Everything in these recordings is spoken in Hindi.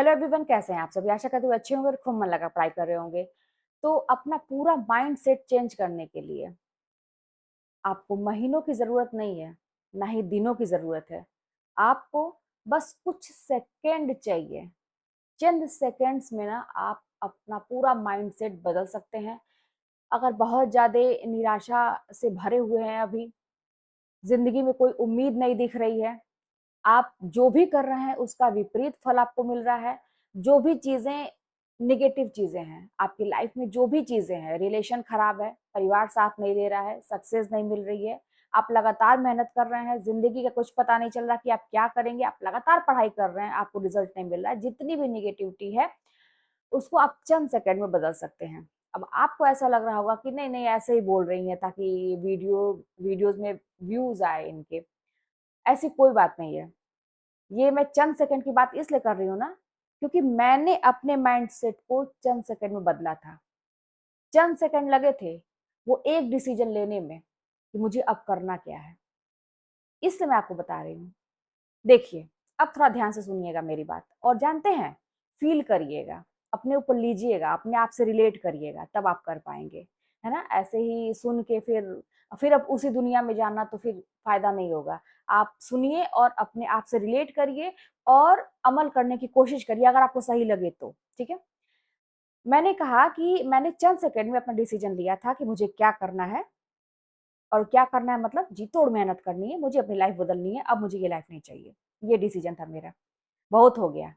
हेलो एवरीवन, कैसे हैं आप सभी? आशा करती हूँ अच्छे होंगे और खूब मन लगा पढ़ाई कर रहे होंगे। तो अपना पूरा माइंडसेट चेंज करने के लिए आपको महीनों की ज़रूरत नहीं है, ना ही दिनों की ज़रूरत है। आपको बस कुछ सेकंड चाहिए। चंद सेकंड्स में ना आप अपना पूरा माइंडसेट बदल सकते हैं। अगर बहुत ज़्यादा निराशा से भरे हुए हैं अभी, ज़िंदगी में कोई उम्मीद नहीं दिख रही है, आप जो भी कर रहे हैं उसका विपरीत फल आपको मिल रहा है। जो भी चीज़ें नेगेटिव चीज़ें हैं, आपकी लाइफ में जो भी चीज़ें हैं, रिलेशन खराब है, परिवार साथ नहीं दे रहा है, सक्सेस नहीं मिल रही है, आप लगातार मेहनत कर रहे हैं, ज़िंदगी का कुछ पता नहीं चल रहा कि आप क्या करेंगे, आप लगातार पढ़ाई कर रहे हैं, आपको रिज़ल्ट नहीं मिल रहा है, जितनी भी नेगेटिविटी है, उसको आप चंद सेकंड में बदल सकते हैं। अब आपको ऐसा लग रहा होगा कि नहीं-नहीं ऐसे ही बोल रही हैं ताकि वीडियोज़ में व्यूज़ आए इनके, ऐसी कोई बात नहीं है। ये मैं चंद सेकंड की बात इसलिए कर रही हूँ ना, क्योंकि मैंने अपने माइंडसेट को चंद सेकंड में बदला था। चंद सेकंड लगे थे, वो एक डिसीजन लेने में कि मुझे अब करना क्या है। इसलिए मैं आपको बता रही हूँ। देखिए, अब थोड़ा ध्यान से सुनिएगा मेरी बात और जानते हैं, फ़ील करिएगा, अपने ऊपर लीजिएगा, अपने आप से रिलेट करिएगा, तब आप कर पाएँगे, है ना? ऐसे ही सुन के फिर अब उसी दुनिया में जाना तो फिर फ़ायदा नहीं होगा। आप सुनिए और अपने आप से रिलेट करिए और अमल करने की कोशिश करिए अगर आपको सही लगे तो, ठीक है? मैंने कहा कि मैंने चंद सेकंड में अपना डिसीज़न लिया था कि मुझे क्या करना है और क्या करना है मतलब जी तोड़ मेहनत करनी है, मुझे अपनी लाइफ़ बदलनी है, अब मुझे ये लाइफ़ नहीं चाहिए। ये डिसीज़न था मेरा। बहुत हो गया।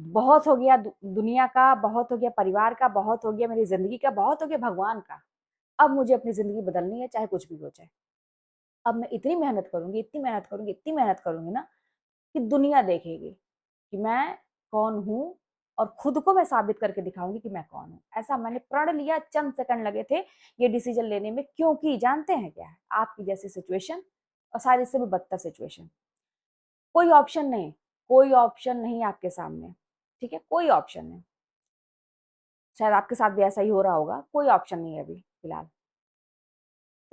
बहुत हो गया दुनिया का, बहुत हो गया परिवार का, बहुत हो गया मेरी ज़िंदगी का, बहुत हो गया भगवान का। अब मुझे अपनी ज़िंदगी बदलनी है, चाहे कुछ भी हो जाए। अब मैं इतनी मेहनत करूँगी, इतनी मेहनत करूँगी, इतनी मेहनत करूँगी ना कि दुनिया देखेगी कि मैं कौन हूँ और खुद को मैं साबित करके दिखाऊँगी कि मैं कौन हूँ। ऐसा मैंने प्रण लिया, चंद सेकंड लगे थे ये डिसीज़न लेने में क्योंकि जानते हैं क्या है? आपकी जैसी सिचुएशन और शायद इससे भी बदतर सिचुएशन। कोई ऑप्शन नहीं, कोई ऑप्शन नहीं आपके सामने, ठीक है? कोई ऑप्शन नहीं। शायद आपके साथ भी ऐसा ही हो रहा होगा, कोई ऑप्शन नहीं है अभी फिलहाल।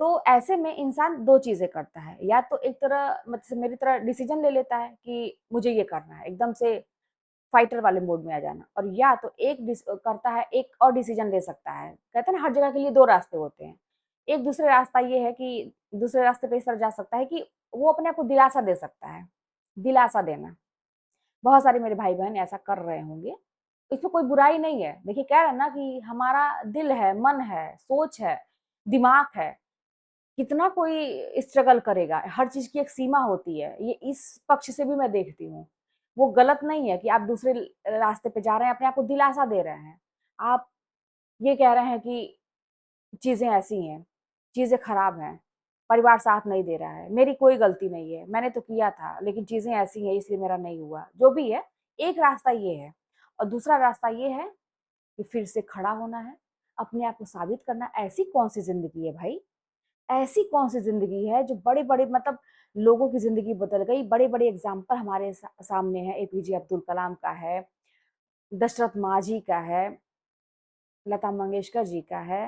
तो ऐसे में इंसान 2 चीज़ें करता है, या तो एक तरह मतलब मेरी तरह डिसीज़न ले लेता है कि मुझे ये करना है, एकदम से फाइटर वाले मोड में आ जाना और या तो करता है, एक और डिसीज़न ले सकता है। कहते हैं ना हर जगह के लिए 2 रास्ते होते हैं। एक दूसरे रास्ता ये है कि दूसरे रास्ते पे इस तरह जा सकता है कि वो अपने आप को दिलासा दे सकता है, दिलासा देना। बहुत सारे मेरे भाई-बहन ऐसा कर रहे होंगे। इसमें कोई बुराई नहीं है। देखिए कह रहे हैं ना कि हमारा दिल है, मन है, सोच है, दिमाग है, कितना कोई स्ट्रगल करेगा, हर चीज़ की एक सीमा होती है। ये इस पक्ष से भी मैं देखती हूँ। वो गलत नहीं है कि आप दूसरे रास्ते पे जा रहे हैं, अपने आप को दिलासा दे रहे हैं। आप ये कह रहे हैं कि चीज़ें ऐसी हैं, चीज़ें खराब हैं, परिवार साथ नहीं दे रहा है, मेरी कोई गलती नहीं है, मैंने तो किया था लेकिन चीज़ें ऐसी हैं इसलिए मेरा नहीं हुआ। जो भी है, एक रास्ता ये है और दूसरा रास्ता ये है कि फिर से खड़ा होना है, अपने आप को साबित करना। ऐसी कौन-सी ज़िंदगी है भाई? ऐसी कौन-सी ज़िंदगी है जो बड़े-बड़े मतलब लोगों की ज़िंदगी बदल गई, बड़े-बड़े एग्ज़ाम्पल हमारे सामने हैं, एपीजे अब्दुल कलाम का है, दशरथ मांझी का है, लता मंगेशकर जी का है,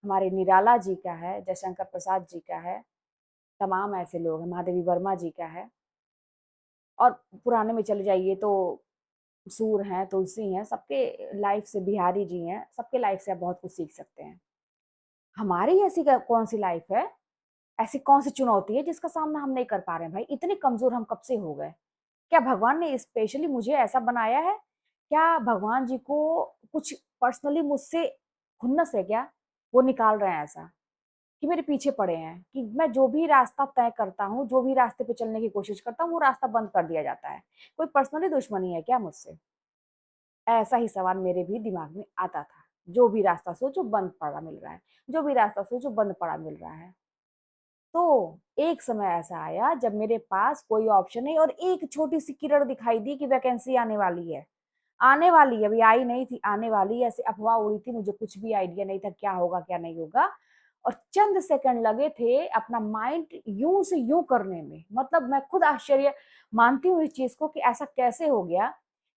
हमारे निराला जी का है, जयशंकर प्रसाद जी का है, तमाम ऐसे लोग हैं, महादेवी वर्मा जी का है और पुराने में चले जाइए तो सूर हैं, तुलसी हैं, सबके लाइफ़ से बिहारी जी हैं, सबके लाइफ़ से आप बहुत कुछ सीख सकते हैं। हमारी ऐसी कौन-सी लाइफ़ है, ऐसी कौन-सी चुनौती है जिसका सामना हम नहीं कर पा रहे हैं भाई? इतने कमज़ोर हम कब से हो गए? क्या भगवान ने स्पेशली मुझे ऐसा बनाया है? क्या भगवान जी को कुछ पर्सनली मुझसे खुन्नस है क्या? वो निकाल रहे हैं ऐसा, कि मेरे पीछे पड़े हैं, कि मैं जो भी रास्ता तय करता हूँ, जो भी रास्ते पे चलने की कोशिश करता हूँ, वो रास्ता बंद कर दिया जाता है। कोई पर्सनली दुश्मनी है क्या मुझसे? ऐसा ही सवाल मेरे भी दिमाग में आता था। जो भी रास्ता सोचो बंद पड़ा मिल रहा है, जो भी रास्ता सोचो बंद पड़ा मिल रहा है। तो एक समय ऐसा आया जब मेरे पास कोई ऑप्शन नहीं और एक छोटी-सी किरण दिखाई दी कि वैकेंसी आने वाली है। आने वाली है, अभी आई नहीं थी, आने वाली है, ऐसे अफ़वाह उड़ी थी, मुझे कुछ भी आइडिया नहीं था क्या होगा, क्या नहीं होगा और चंद सेकंड लगे थे अपना माइंड यूँ से यूँ करने में। मतलब मैं खुद आश्चर्य मानती हूँ इस चीज़ को कि ऐसा कैसे हो गया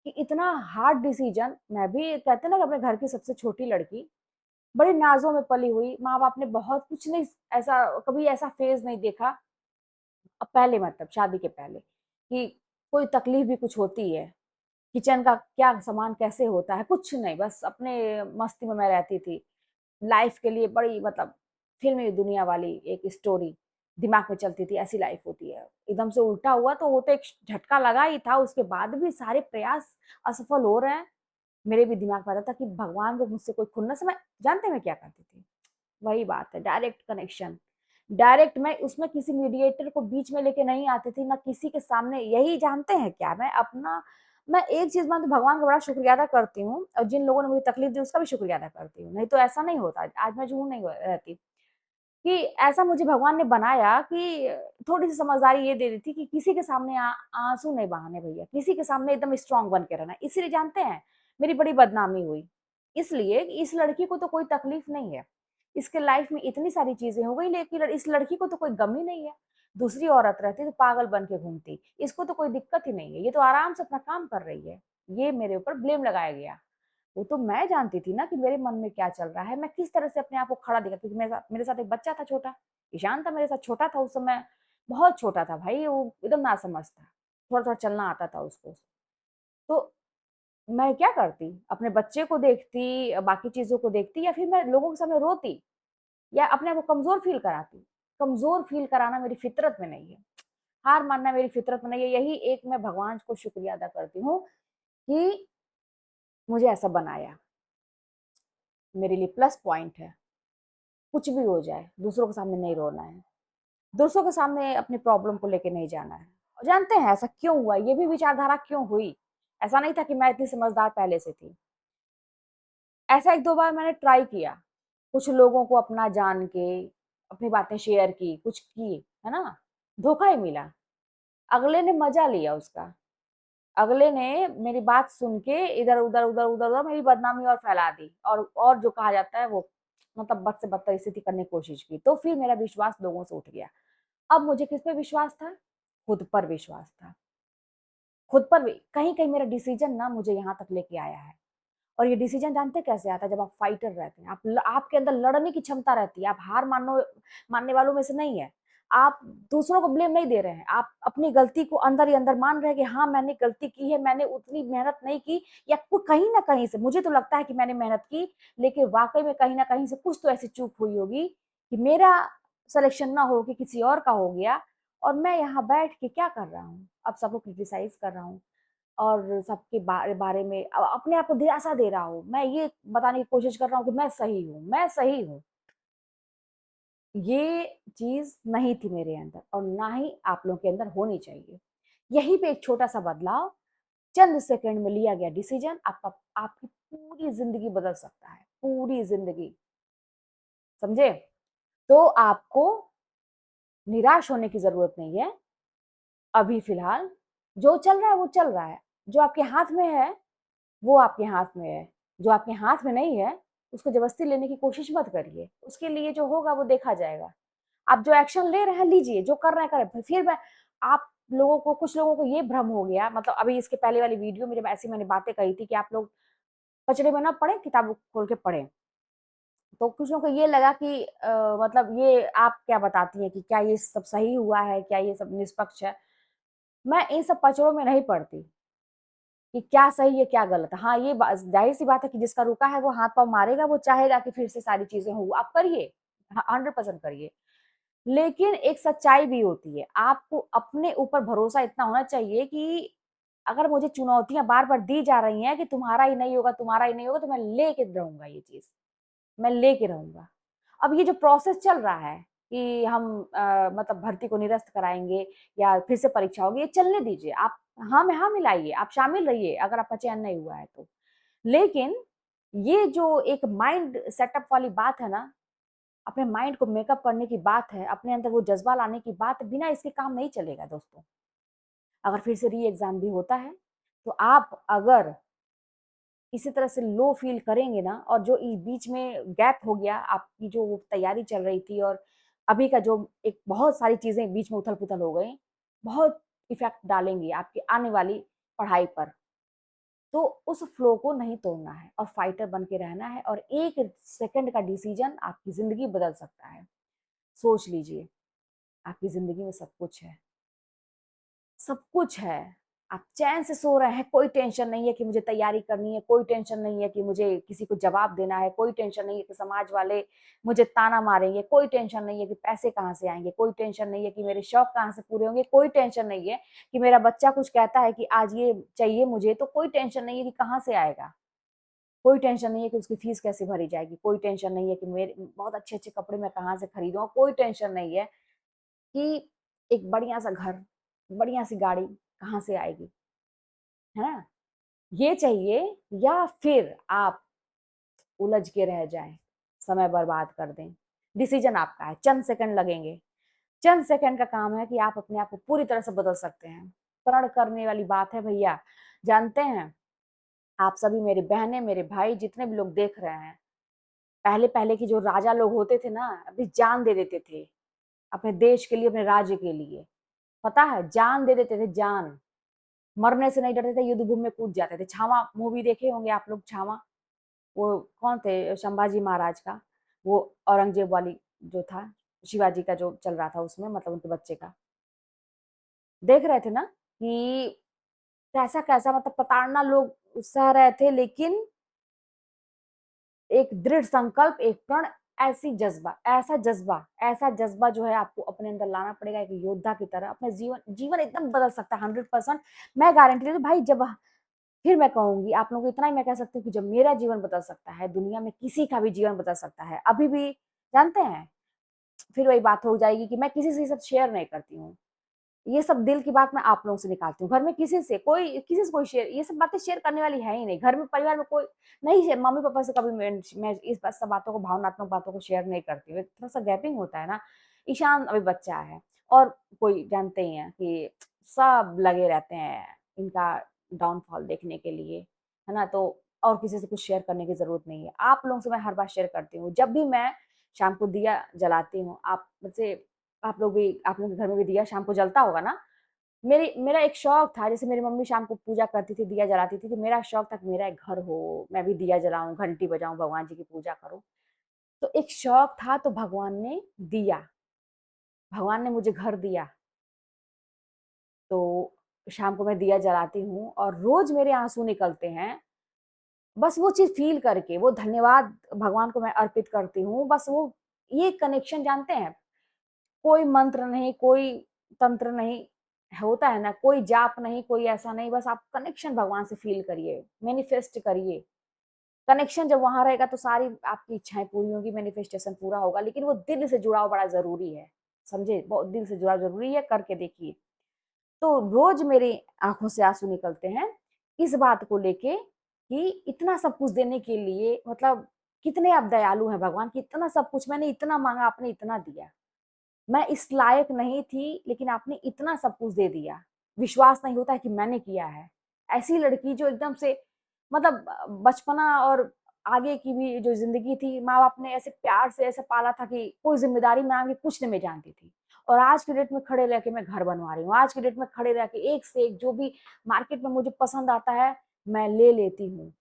कि इतना हार्ड डिसीज़न मैं भी कहते हैं ना कि अपने घर की सबसे छोटी लड़की, बड़ी नाज़ों में पली हुई, माँ-बाप ने बहुत कुछ नहीं ऐसा कभी ऐसा फ़ेज़ नहीं देखा पहले मतलब शादी के पहले, कि कोई तकलीफ़ भी कुछ होती है, किचन का क्या सामान कैसे होता है, कुछ नहीं, बस अपने मस्ती में मैं रहती थी। लाइफ के लिए बड़ी मतलब फ़िल्मी दुनिया वाली एक स्टोरी दिमाग में चलती थी, ऐसी लाइफ होती है। एकदम से उल्टा हुआ तो वो तो एक झटका लगा ही था, उसके बाद भी सारे प्रयास असफल हो रहे हैं। मेरे भी दिमाग में आता था कि भगवान को मुझसे कोई खुन्नस, मैं जानते हैं मैं क्या करती थी? वही बात है, डायरेक्ट कनेक्शन। डायरेक्ट मैं उसमें किसी मीडिएटर को बीच में लेके नहीं आती थी, ना किसी के सामने, यही जानते हैं क्या, मैं एक चीज़ मानती हूँ, भगवान का बड़ा शुक्रिया अदा करती हूँ और जिन लोगों ने मुझे तकलीफ दी उसका भी शुक्रिया अदा करती हूँ, नहीं तो ऐसा नहीं होता। आज मैं झूठ नहीं रहती कि ऐसा मुझे भगवान ने बनाया कि थोड़ी-सी समझदारी ये दे दी थी कि किसी के सामने आँसू नहीं बहाने भैया, किसी के सामने एकदम स्ट्रॉन्ग बन के रहना है। इसीलिए जानते हैं, मेरी बड़ी बदनामी हुई। इसलिए इस लड़की को तो कोई तकलीफ नहीं है। इसके लाइफ में इतनी सारी चीज़ें हो गई, लेकिन इस लड़की को तो कोई गम ही नहीं है। दूसरी औरत रहती तो पागल बन के घूमती। इसको तो कोई दिक्कत ही नहीं है, ये तो आराम से अपना काम कर रही है। ये मेरे ऊपर ब्लेम लगाया गया। वो तो मैं जानती थी ना कि मेरे मन में क्या चल रहा है, मैं किस तरह से अपने आप को खड़ा दिखा, क्योंकि मेरे साथ एक बच्चा था छोटा, ईशान था मेरे साथ, छोटा था उस समय, बहुत छोटा था भाई, वो एकदम नासमझ था, थोड़ा-थोड़ा चलना आता था उसको। तो मैं क्या करती, अपने बच्चे को देखती, बाकी चीज़ों को देखती या फिर मैं लोगों के सामने रोती या अपने आप को कमज़ोर फ़ील कराती। कमज़ोर फ़ील कराना मेरी फ़ितरत में नहीं है, हार मानना मेरी फ़ितरत में नहीं है, यही एक मैं भगवान को शुक्रिया अदा करती हूँ कि मुझे ऐसा बनाया। मेरे लिए प्लस पॉइंट है। कुछ भी हो जाए, दूसरों के सामने नहीं रोना है। दूसरों के सामने अपनी प्रॉब्लम को लेके नहीं जाना है। और जानते हैं ऐसा क्यों हुआ? ये भी विचारधारा क्यों हुई? ऐसा नहीं था कि मैं इतनी समझदार पहले से थी। ऐसा 1-2 बार मैंने ट्राई किया। कुछ लोगों को अपना जान के अपनी बातें शेयर की, कुछ की, है ना? धोखा ही मिला। अगले ने मज़ा लिया उसका। अगले ने मेरी बात सुन के इधर-उधर, उधर-उधर मेरी बदनामी और फैला दी और जो कहा जाता है वो मतलब बद से बदतर स्थिति करने की कोशिश की। तो फिर मेरा विश्वास लोगों से उठ गया। अब मुझे किस पे विश्वास था? खुद पर विश्वास था। खुद पर भी कहीं-कहीं मेरा डिसीज़न ना मुझे यहाँ तक लेके आया है। और ये डिसीज़न जानते हैं कैसे आता है? जब आप फाइटर रहते हैं, आपके अंदर लड़ने की क्षमता रहती है, आप हार मानने वालों में से नहीं है। आप दूसरों को ब्लेम नहीं दे रहे हैं, आप अपनी गलती को अंदर ही अंदर मान रहे हैं कि हाँ, मैंने गलती की है, मैंने उतनी मेहनत नहीं की या कहीं न कहीं से मुझे तो लगता है कि मैंने मेहनत की, लेकिन वाक़ई में कहीं न कहीं से कुछ तो ऐसी चूक हुई होगी कि मेरा सिलेक्शन ना हो के किसी और का हो गया और मैं यहाँ बैठ के क्या कर रहा हूँ? अब सबको क्रिटिसाइज़ कर रहा हूँ। और सबके बारे में अपने आप को दिलासा दे रहा हूँ। मैं ये बताने की कोशिश कर रहा हूँ कि मैं सही हूँ, मैं सही हूँ। ये चीज़ नहीं थी मेरे अंदर और ना ही आप लोगों के अंदर होनी चाहिए। यहीं पे एक छोटा-सा बदलाव, चंद सेकंड में लिया गया डिसीज़न आपकी पूरी ज़िंदगी बदल सकता है, पूरी ज़िंदगी, समझे? तो आपको निराश होने की ज़रूरत नहीं है। अभी फ़िलहाल जो चल रहा है वो चल रहा है। जो आपके हाथ में है वो आपके हाथ में है। जो आपके हाथ में नहीं है, उसको ज़बरदस्ती लेने की कोशिश मत करिए। उसके लिए जो होगा वो देखा जाएगा। आप जो एक्शन ले रहे हैं लीजिए, जो कर रहे हैं करें। फिर मैं आप लोगों को कुछ लोगों को ये भ्रम हो गया, मतलब अभी इसके पहले वाली वीडियो में जब ऐसी मैंने बातें कही थी कि आप लोग पचड़े में ना पड़ें, किताब खोल के पढ़ें। तो कुछ लोगों को ये लगा कि मतलब ये आप क्या बताती हैं कि क्या ये सब सही हुआ है? क्या ये सब निष्पक्ष है? मैं इन सब पचड़ों में नहीं पड़ती। कि क्या सही है, क्या गलत है। हाँ, ये ज़ाहिर-सी बात है कि जिसका रुका है वो हाथ-पाँव मारेगा, वो चाहेगा कि फिर से सारी चीज़ें हों। आप करिए, 100% करिए। लेकिन एक सच्चाई भी होती है। आपको अपने ऊपर भरोसा इतना होना चाहिए कि अगर मुझे चुनौतियाँ बार-बार दी जा रही हैं कि तुम्हारा ही नहीं होगा, तो मैं लेके रहूँगा ये चीज़। मैं लेके रहूँगा। अब ये जो प्रोसेस चल रहा है कि हम मतलब भर्ती को निरस्त कराएँगे या फिर से परीक्षा होगी, ये चलने दीजिए। आप हाँ में हाँ मिलाइए, आप शामिल रहिए अगर आपका चयन नहीं हुआ है तो। लेकिन ये जो एक माइंड सेटअप वाली बात है ना, अपने माइंड को मेकअप करने की बात है, अपने अंदर वो जज़्बा लाने की बात है, बिना इसके काम नहीं चलेगा दोस्तों। अगर फिर से री-एग्ज़ाम भी होता है, तो आप अगर इसी तरह से लो फ़ील करेंगे ना और जो बीच में गैप हो गया, आपकी जो तैयारी चल रही थी और अभी का जो एक बहुत सारी चीज़ें बीच में उथल-पुथल हो गई, बहुत इफ़ेक्ट डालेंगी आपकी आने वाली पढ़ाई पर। तो उस फ्लो को नहीं तोड़ना है और फाइटर बन के रहना है और 1 सेकंड का डिसीज़न आपकी ज़िंदगी बदल सकता है। सोच लीजिए, आपकी ज़िंदगी में सब कुछ है। सब कुछ है। आप चैन से सो रहे हैं, कोई टेंशन नहीं है कि मुझे तैयारी करनी है, कोई टेंशन नहीं है कि मुझे किसी को जवाब देना है, कोई टेंशन नहीं है कि समाज वाले मुझे ताना मारेंगे, कोई टेंशन नहीं है कि पैसे कहाँ से आएँगे, कोई टेंशन नहीं है कि मेरे शौक कहाँ से पूरे होंगे, कोई टेंशन नहीं है कि मेरा बच्चा कुछ कहता है कि आज ये चाहिए मुझे, तो कोई टेंशन नहीं है कि कहाँ से आएगा। कोई टेंशन नहीं है कि उसकी फीस कैसे भरी जाएगी, कोई टेंशन नहीं है कि मेरे बहुत अच्छे-अच्छे कपड़े मैं कहाँ से खरीदूँ, कोई टेंशन नहीं है कि एक बढ़िया-सा घर, बढ़िया-सी गाड़ी कहाँ से आएगी, है ना? ये चाहिए या फिर आप उलझ के रह जाएँ, समय बर्बाद कर दें। डिसीज़न आपका है, चंद सेकंड लगेंगे। चंद सेकंड का काम है कि आप अपने आप को पूरी तरह से बदल सकते हैं। प्रण करने वाली बात है भैया। जानते हैं, आप सभी मेरी बहनें, मेरे भाई जितने भी लोग देख रहे हैं, पहले-पहले के जो राजा लोग होते थे ना, अभी जान दे देते थे, अपने देश के लिए, अपने राज्य के लिए। पता है, जान दे देते थे, जान। मरने से नहीं डरते थे, युद्ध भूमि में कूद जाते थे। छावा मूवी देखे होंगे आप लोग, छावा? वो कौन थे संभाजी महाराज का, वो औरंगजेब वाली जो था, शिवाजी का जो चल रहा था उसमें, मतलब उनके बच्चे का। देख रहे थे ना कि कैसा-कैसा मतलब प्रताड़ना लोग सह रहे थे, लेकिन एक दृढ़ संकल्प, एक प्रण, ऐसा जज़्बा जो है आपको अपने अंदर लाना पड़ेगा एक योद्धा की तरह। अपने जीवन जीवन एकदम बदल सकता है 100%। मैं गारंटी देती हूँ भाई, जब फिर मैं कहूँगी आप लोगों को, इतना ही मैं कह सकती हूँ कि जब मेरा जीवन बदल सकता है, दुनिया में किसी का भी जीवन बदल सकता है। अभी भी जानते हैं, फिर वही बात हो जाएगी कि मैं किसी से ये सब शेयर नहीं करती हूँ। ये सब दिल की बात मैं आप लोगों से निकालती हूँ। घर में किसी से कोई शेयर, ये सब बातें शेयर करने वाली है ही नहीं। घर में, परिवार में कोई नहीं है, मम्मी-पापा से कभी मैं इस सब बातों को, भावनात्मक बातों को शेयर नहीं करती हूँ। थोड़ा-सा गैपिंग होता है ना। ईशान अभी बच्चा है और कोई जानते ही हैं कि सब लगे रहते हैं इनका डाउनफॉल देखने के लिए, है ना? तो और किसी से कुछ शेयर करने की ज़रूरत नहीं है। आप लोगों से मैं हर बात शेयर करती हूँ। जब भी मैं शाम को दिया जलाती हूँ, आप मुझसे, आप लोगों के घर में भी दिया शाम को जलता होगा ना? मेरा एक शौक था, जैसे मेरी मम्मी शाम को पूजा करती थी, दिया जलाती थी, तो मेरा शौक था कि मेरा एक घर हो, मैं भी दिया जलाऊँ, घंटी बजाऊँ, भगवान जी की पूजा करूँ। तो एक शौक था, तो भगवान ने मुझे घर दिया, तो शाम को मैं दिया जलाती हूँ और रोज़ मेरे आँसू निकलते हैं। बस वो चीज़ फ़ील करके, वो धन्यवाद भगवान को मैं अर्पित करती हूँ। बस वो ये कनेक्शन, जानते हैं, कोई मंत्र नहीं, कोई तंत्र नहीं, होता है ना, कोई जाप नहीं, कोई ऐसा नहीं, बस आप कनेक्शन भगवान से फ़ील करिए, मैनिफेस्ट करिए। कनेक्शन जब वहाँ रहेगा तो सारी आपकी इच्छाएँ पूरी होंगी, मैनिफेस्टेशन पूरा होगा, लेकिन वो दिल से जुड़ाव बड़ा ज़रूरी है, समझे? बहुत दिल से जुड़ाव ज़रूरी है, करके देखिए। तो रोज़ मेरी आँखों से आँसू निकलते हैं, इस बात को लेके कि इतना सब कुछ देने के लिए, मतलब कितने आप दयालु हैं भगवान, कि इतना सब कुछ मैंने इतना माँगा, आपने इतना दिया। मैं इस लायक नहीं थी, लेकिन आपने इतना सब कुछ दे दिया। विश्वास नहीं होता है कि मैंने किया है। ऐसी लड़की जो एकदम से, मतलब बचपना और आगे की भी जो ज़िंदगी थी, माँ-बाप ने ऐसे प्यार से ऐसे पाला था कि कोई ज़िम्मेदारी नाम की कुछ नहीं मैं जानती थी। और आज के डेट में खड़े रह के मैं घर बनवा रही हूँ। आज के डेट में खड़े रह के एक से एक जो भी मार्केट में मुझे पसंद आता है, मैं ले लेती हूँ।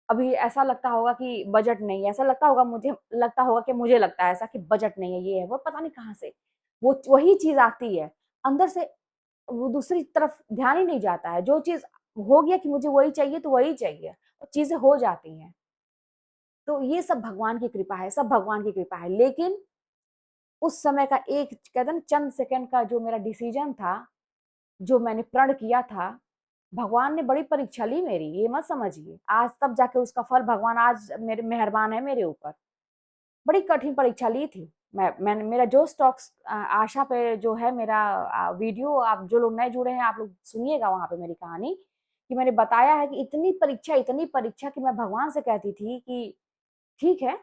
अभी ऐसा लगता होगा कि बजट नहीं है, ऐसा लगता होगा कि मुझे लगता है ऐसा कि बजट नहीं है, ये है, वो पता नहीं कहाँ से, वो वही चीज़ आती है। अंदर से वो दूसरी तरफ ध्यान ही नहीं जाता है। जो चीज़ हो गया कि मुझे वही चाहिए तो वही चाहिए, और चीज़ें हो जाती हैं। तो ये सब भगवान की कृपा है, सब भगवान की कृपा है। लेकिन उस समय का एक, कहते हैं ना, चंद सेकंड का जो मेरा डिसीज़न था, जो मैंने प्रण किया था, भगवान ने बड़ी परीक्षा ली मेरी, ये मत समझिए। आज तब जाके उसका फल, भगवान आज मेरे मेहरबान है मेरे ऊपर। बड़ी कठिन परीक्षा ली थी। मैंने मेरा जो स्टॉक्स आशा पे जो है मेरा वीडियो, आप जो लोग नए जुड़े हैं, आप लोग सुनिएगा वहाँ पे मेरी कहानी, कि मैंने बताया है कि इतनी परीक्षा कि मैं भगवान से कहती थी कि ठीक है,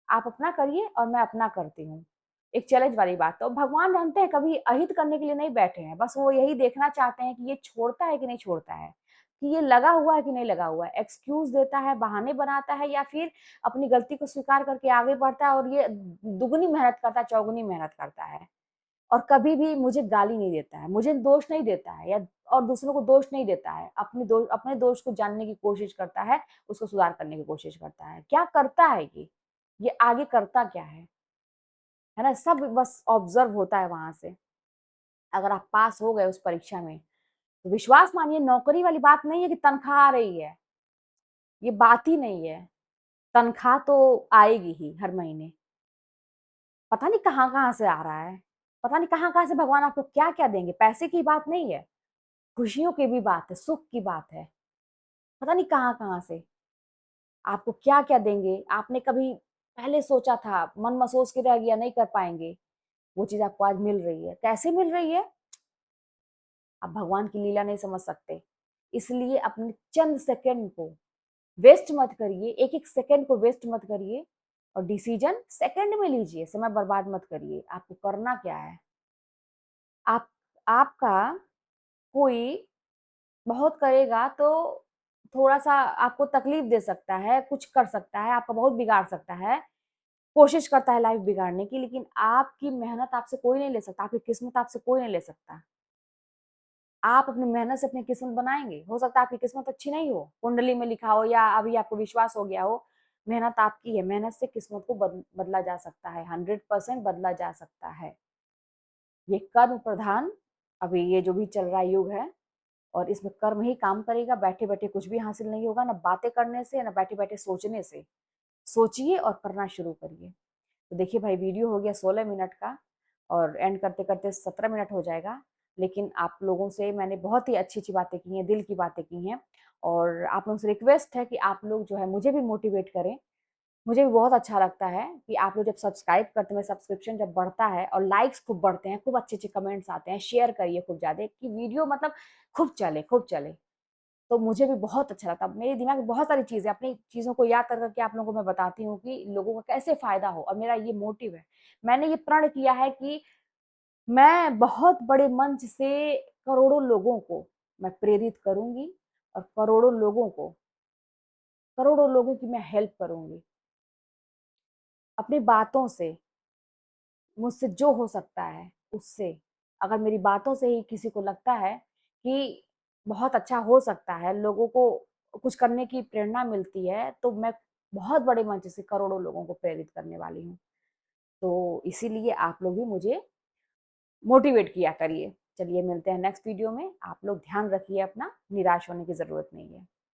आप अपना करिए और मैं अपना करती हूँ। एक चैलेंज वाली बात। तो भगवान जानते हैं कभी अहित करने के लिए नहीं बैठे हैं, बस वो यही देखना चाहते हैं कि ये छोड़ता है कि नहीं छोड़ता है, कि ये लगा हुआ है कि नहीं लगा हुआ है, एक्सक्यूज़ देता है, बहाने बनाता है, या फिर अपनी गलती को स्वीकार करके आगे बढ़ता है और ये दुगनी मेहनत करता है, चौगुनी मेहनत करता है। और कभी भी मुझे गाली नहीं देता है, मुझे दोष नहीं देता है, या और दूसरों को दोष नहीं देता है। अपने दोष को जानने की कोशिश करता है, उसको सुधार करने की कोशिश करता है। क्या करता है ये? ये आगे करता क्या है ना? सब बस ऑब्ज़र्व होता है वहाँ से। अगर आप पास हो गए उस परीक्षा में, तो विश्वास मानिए, नौकरी वाली बात नहीं है कि तनख्वाह आ रही है, ये बात ही नहीं है। तनख्वाह तो आएगी ही हर महीने, पता नहीं कहाँ-कहाँ से आ रहा है, पता नहीं कहाँ-कहाँ से भगवान आपको क्या-क्या देंगे। पैसे की बात नहीं है, खुशियों की भी बात है, सुख की बात है, पता नहीं कहाँ-कहाँ से आपको क्या-क्या देंगे। आपने कभी पहले सोचा था, मन मसोस के रह गया, नहीं कर पाएँगे, वो चीज़ आपको आज मिल रही है। कैसे मिल रही है? आप भगवान की लीला नहीं समझ सकते। इसलिए अपने चंद सेकंड को वेस्ट मत करिए, एक-एक सेकंड को वेस्ट मत करिए और डिसीजन सेकंड में लीजिए, समय बर्बाद मत करिए। आपको करना क्या है? आप आपका कोई बहुत करेगा तो थोड़ा-सा आपको तकलीफ दे सकता है, कुछ कर सकता है, आपका बहुत बिगाड़ सकता है, कोशिश करता है लाइफ बिगाड़ने की, लेकिन आपकी मेहनत आपसे कोई नहीं ले सकता, आपकी किस्मत आपसे कोई नहीं ले सकता। आप अपनी मेहनत से अपनी किस्मत बनाएँगे। हो सकता है आपकी किस्मत अच्छी नहीं हो, कुंडली में लिखा हो या अभी आपको विश्वास हो गया हो, मेहनत आपकी है, मेहनत से किस्मत को बदला जा सकता है, 100% बदला जा सकता है। ये कर्म प्रधान अभी ये जो भी चल रहा युग है और इसमें कर्म ही काम करेगा, बैठे-बैठे कुछ भी हासिल नहीं होगा, ना बातें करने से, ना बैठे-बैठे सोचने से। सोचिए और करना शुरू करिए। तो देखिए भाई, वीडियो हो गया 16 मिनट का और एंड करते-करते 17 मिनट हो जाएगा। लेकिन आप लोगों से मैंने बहुत ही अच्छी-अच्छी बातें की हैं, दिल की बातें की हैं और आप लोगों से रिक्वेस्ट है कि आप लोग जो है मुझे भी मोटिवेट करें। मुझे भी बहुत अच्छा लगता है कि आप लोग जब सब्सक्राइब करते हैं, सब्सक्रिप्शन जब बढ़ता है और लाइक्स खूब बढ़ते हैं, खूब अच्छे-अच्छे कमेंट्स आते हैं, शेयर करिए खूब ज़्यादा कि वीडियो मतलब खूब चले, खूब चले। तो मुझे भी बहुत अच्छा लगता है। मेरे दिमाग में बहुत सारी चीज़ें, अपनी चीज़ों को याद कर के आप लोगों को मैं बताती हूँ कि लोगों का कैसे फ़ायदा हो और मेरा ये मोटिव है। मैंने ये प्रण किया है कि मैं बहुत बड़े मंच से करोड़ों लोगों को मैं प्रेरित करूँगी और करोड़ों लोगों की मैं हेल्प करूँगी। अपनी बातों से, मुझसे जो हो सकता है उससे, अगर मेरी बातों से ही किसी को लगता है कि बहुत अच्छा हो सकता है, लोगों को कुछ करने की प्रेरणा मिलती है, तो मैं बहुत बड़े मंच से करोड़ों लोगों को प्रेरित करने वाली हूँ। तो इसीलिए आप लोग भी मुझे मोटिवेट किया करिए। चलिए मिलते हैं नेक्स्ट वीडियो में। आप लोग ध्यान रखिए अपना, निराश होने की ज़रूरत नहीं है।